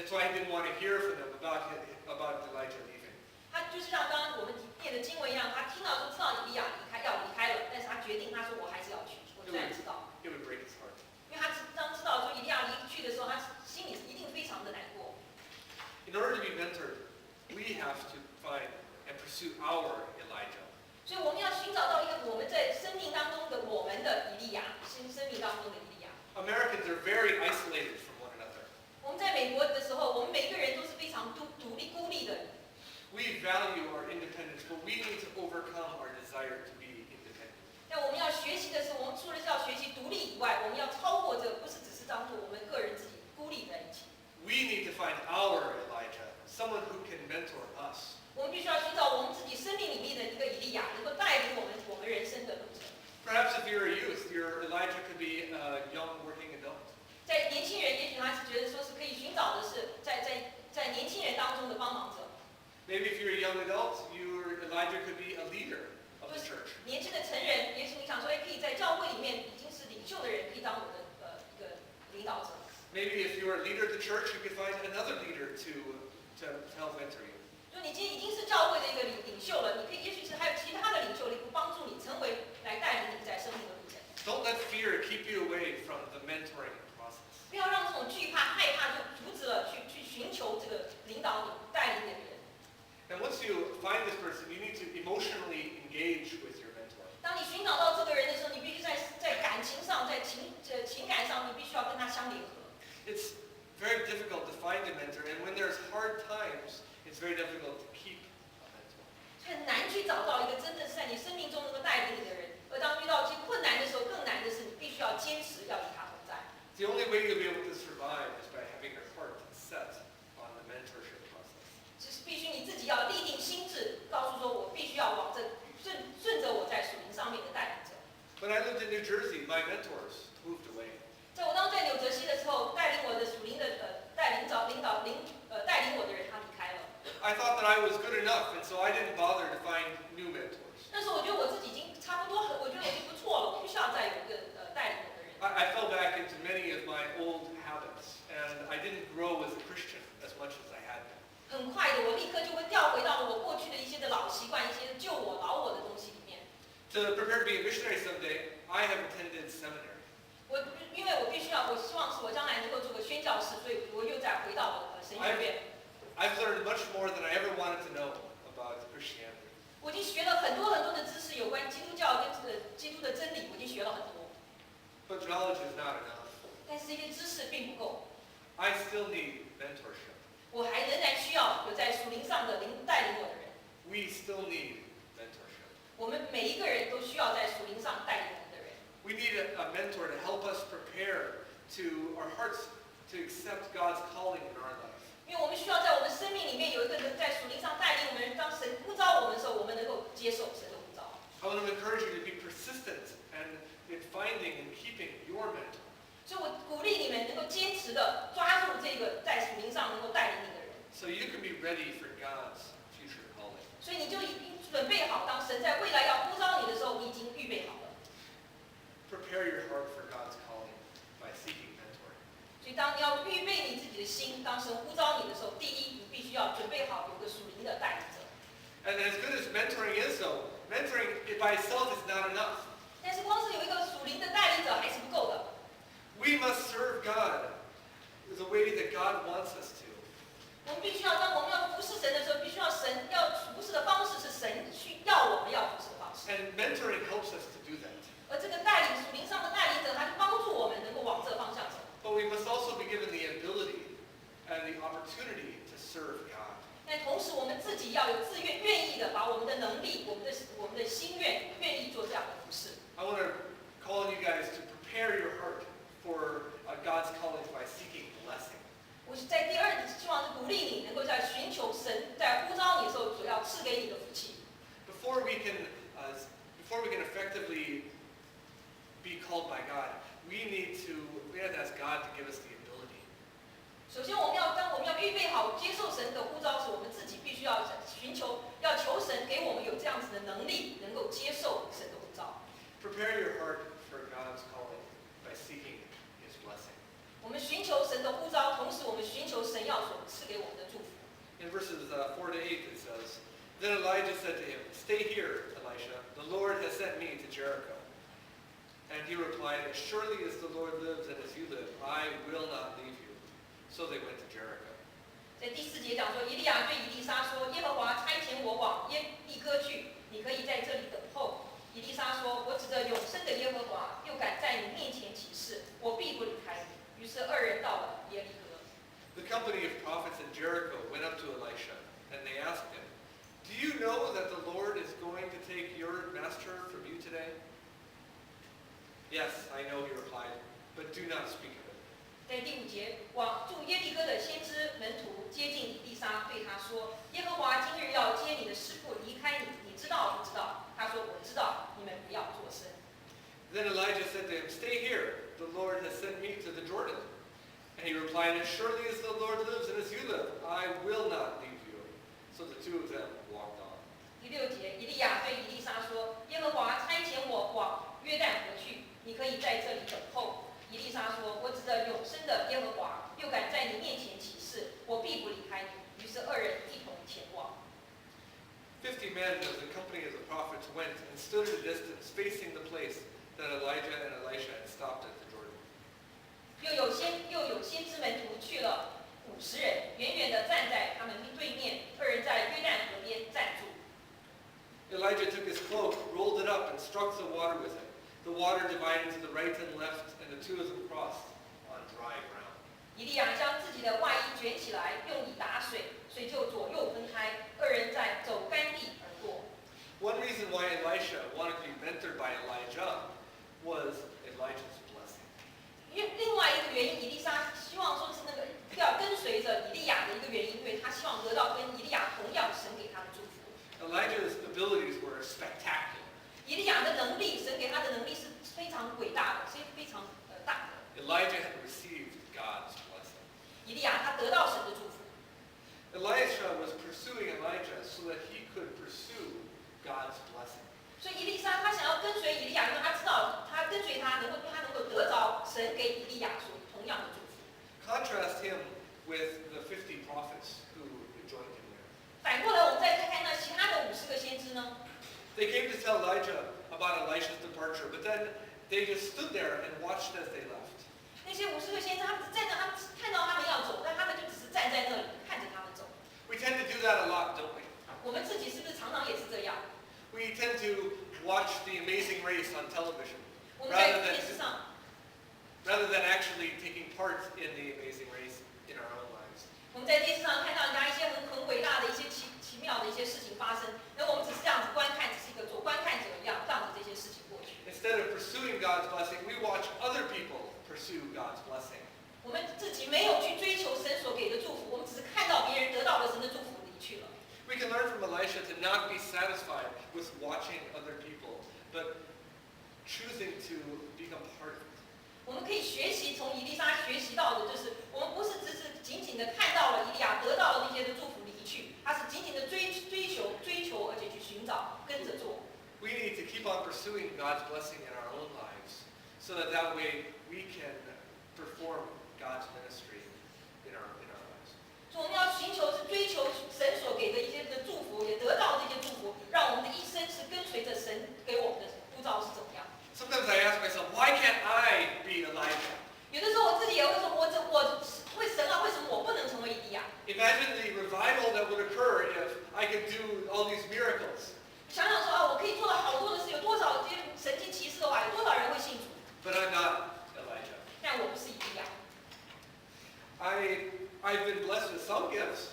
That's why he didn't want to hear from them about Elijah leaving. 他就是像刚刚我们念的经文一样，他听到说知道以利亚要离开了，但是他决定他说我还是要去，我虽然知道， It would break his heart. 因为他当知道说以利亚离去的时候，他心里一定非常的难过。 In order to be mentored, we have to find and pursue our Elijah. 所以我们要寻找到一个我们在生命当中的我们的以利亚，生命当中的以利亚。 Americans are very isolated from one another. 我们在美国的时候，我们每个人都是非常独立孤立的。 We value our independence, but we need to overcome our desire to be independent. 但我们要学习的是，我们除了要学习独立以外，我们要超过这，不是只是当做我们个人自己孤立在一起。 We need to find our Elijah, someone who can mentor us. 我们必须要寻找我们自己生命里面的一个以利亚，能够带领我们人生的路程。 Perhaps if you're a youth, your Elijah could be a young working adult. 在年轻人，也许他是觉得说是可以寻找的是在年轻人当中的帮忙者。 Maybe if you're a young adult, your Elijah could be a leader of the church. 年轻的成人，也许你想说，可以在教会里面已经是领袖的人，可以当我的一个领导者。 Maybe if you're a leader of the church, you could find another leader to help mentor you. 就你今天已经是教会的一个领袖了，你可以也许是还有其他的领袖力帮助你成为来带领你在生命的路程。 Don't let fear keep you away from the mentoring process. 不要让这种惧怕、害怕就阻止了去寻求这个领导你、带领你的人。 And once you find this person, you need to emotionally engage with your mentor. 当你寻找到这个人的时候，你必须在感情上、在情感上，你必须要跟他相联合。 It's very difficult to find a mentor, and when there's hard times, it's very difficult to keep a mentor. 很难去找到一个真正是在你生命中能够带领你的人，而当遇到一些困难的时候，更难的是你必须要坚持要与他同在。 The only way you'll be able to survive is by having your heart set on the mentorship process. 就是必须你自己要立定心志，告诉说我必须要往这顺着我在属灵上面的带领者。 When I lived in New Jersey, my mentors moved away. 在我当在纽泽西的时候，带领我的属灵的带领我的人他离开了。 I thought that I was good enough, and so I didn't bother to find new mentors. 但是我觉得我自己已经差不多，我觉得我已经不错了，我不需要再有一个带领我的人。 I fell back into many of my old habits, and I didn't grow as a Christian as much as I had been. 很快的，我立刻就会调回到了我过去的一些的老习惯、一些救我、老我的东西里面。 To prepare to be a missionary someday, I have attended seminary. 因为我必须要，我希望是我将来能够做个宣教士，所以我又再回到了神学院。 I've learned much more than I ever wanted to know about Christianity. 我已经学了很多的知识，有关基督教跟这个基督的真理，我已经学了很多。 But knowledge is not enough. 但是这些知识并不够， I still need mentorship. 我还仍然需要有在属灵上的带领我的人。 We still need mentorship. 我们每一个人都需要在属灵上带领我们的人。 We need a mentor to help us prepare to our hearts to accept God's calling in our life. 因为我们需要在我们生命里面有一个人在属灵上带领我们，当神呼召我们的时候，我们能够接受神的呼召。 I want to encourage you to be persistent and in finding and keeping your mentor. 所以我鼓励你们能够坚持的抓住这个在属灵上能够带领你的人， So you can be ready for God's future calling. 所以你就已经准备好，当神在未来要呼召你的时候，你已经预备好了。 Prepare your heart for God's calling by seeking mentoring. 所以当你要预备你自己的心，当神呼召你的时候，第一，你必须要准备好有个属灵的带领者。 And as good as mentoring is, though, mentoring by itself is not enough. 但是光是有一个属灵的带领者还是不够的。 We must serve God the way that God wants us to. 我们必须要，当我们要服侍神的时候，必须要神要服侍的方式是神需要我们要服侍的方式。 And mentoring helps us to do that. 而这个带领属灵上的带领者，他就帮助我们能够往这个方向走。 But we must also be given the ability and the opportunity to serve God. 但同时，我们自己要有愿意的把我们的能力、我们的心愿，愿意做这样的服侍。 I want to call on you guys to prepare your heart for God's calling by seeking blessing. 我是在第二，希望是鼓励你能够在寻求神在呼召你的时候所要赐给你的福气。 Before we can effectively be called by God, we have to ask God to give us the ability. 首先，当我们要预备好接受神的呼召时，我们自己必须要要求神给我们有这样子的能力，能够接受神的呼召。 Prepare your heart for God's calling by seeking His blessing. 我们寻求神的呼召，同时我们寻求神要所 verses 4 to 8 it says, Then Elijah said to him, Stay here, Elisha. The Lord has sent me to Jericho. And he replied, As surely as the Lord lives and as you live, I will not leave you. So they went to Jericho. 在第4节讲说，以利亚对以利沙说：“耶和华差遣我往耶利哥去，你可以在这里等候。”以利沙说：“我指着永生的耶和华，又敢在你面前起誓，我必不离开你。”于是2人到了耶利哥。 The company of prophets in Jericho went up to Elisha, and they asked him, Do you know that the Lord is going to take your master from you today? Yes, I know, he replied, but do not speak of it. 在第5节，往住耶利哥的先知门徒接近以利沙，对他说：“耶和华今日要接你的师傅离开你，你知道不知道？”他说：“我知道，你们不要作声。” Then Elijah said to him, Stay here, the Lord has sent me to the Jordan. And he replied, As surely as the Lord lives and as you live, I will not leave you. So the two of them walked on. 第6节，以利亚对以利沙说：“耶和华差遣我往约旦河去，你可以在这里等候。”以利沙说：“我指着永生的耶和华，又敢在你面前起誓，我必不离开你。”于是2人一同前往。 50 men of the company of the prophets went and stood at a distance, facing the place that Elijah and Elisha had stopped at the Jordan. 又有先知门徒去了50人，远远地站在他们对面。2人在约旦河边站住。 Elijah took his cloak, rolled it up, and struck the water with it. The water divided to the right and left, and the two of them crossed on dry ground. 以利亚将自己的外衣卷起来，用以打水，水就左右分开。2人在走干地而过。 One reason why Elisha wanted to be mentored by Elijah was Elijah's blessing. 另外一个原因，以利沙希望说是要跟随着以利亚的一个原因，因为他希望得到跟以利亚同样神给他的祝福。 Elijah's abilities were spectacular. 以利亚的能力，神给他的能力是非常伟大的，是非常大的。 Elijah had received God's blessing. 以利亚他得到神的祝福。 Elisha was pursuing Elijah so that he could pursue God's blessing. 所以以利沙他想要跟随以利亚，因为他知道他跟随他能够得着神给以利亚所同样的祝福。 Contrast him with the 50 prophets who joined him there. 反过来，我们再看看那其他的50个先知呢？ They came to tell Elijah about Elisha's departure, but then they just stood there and watched as they left. 那些50个先知，他们只站着，他们看到他们要走，但他们就只是站在那里看着他们走。 We tend to do that a lot, don't we? 我们自己是不是常常也是这样？ We tend to watch The Amazing Race on television 我们在电视上， rather than actually taking part in The Amazing Race in our own lives. 我们在电视上看到人家一些很伟大的一些奇妙的一些事情发生，然后我们只是这样子观看，只是一个做观看者一样，让着这些事情过去。 Instead of pursuing God's blessing, we watch other people pursue God's blessing. 我们自己没有去追求神所给的祝福，我们只是看到别人得到了神的祝福离去了。 We can learn from Elisha to not be satisfied with watching other people, but choosing to become part of it. 我们可以学习从以利沙学习到的，就是我们不是只是仅仅的看到了以利亚得到了那些的祝福离去，他是紧紧的追求，而且去寻找，跟着做。 We need to keep on pursuing God's blessing in our own lives so that way we can perform God's ministry in our lives. 所以我们要寻求是追求神所给的一些的祝福，也得到这些祝福，让我们的一生是跟随着神给我们的呼召是怎么样。 Sometimes I ask myself, why can't I be Elijah? 有的时候我自己也会说，我为神啊，为什么我不能成为以利亚？ Imagine the revival that would occur if I could do all these miracles. 想想说啊，我可以做到好多的事，有多少这些神经奇事的话，有多少人会信主？ But I'm not Elijah. 但我不是以利亚。 I've been blessed with some gifts.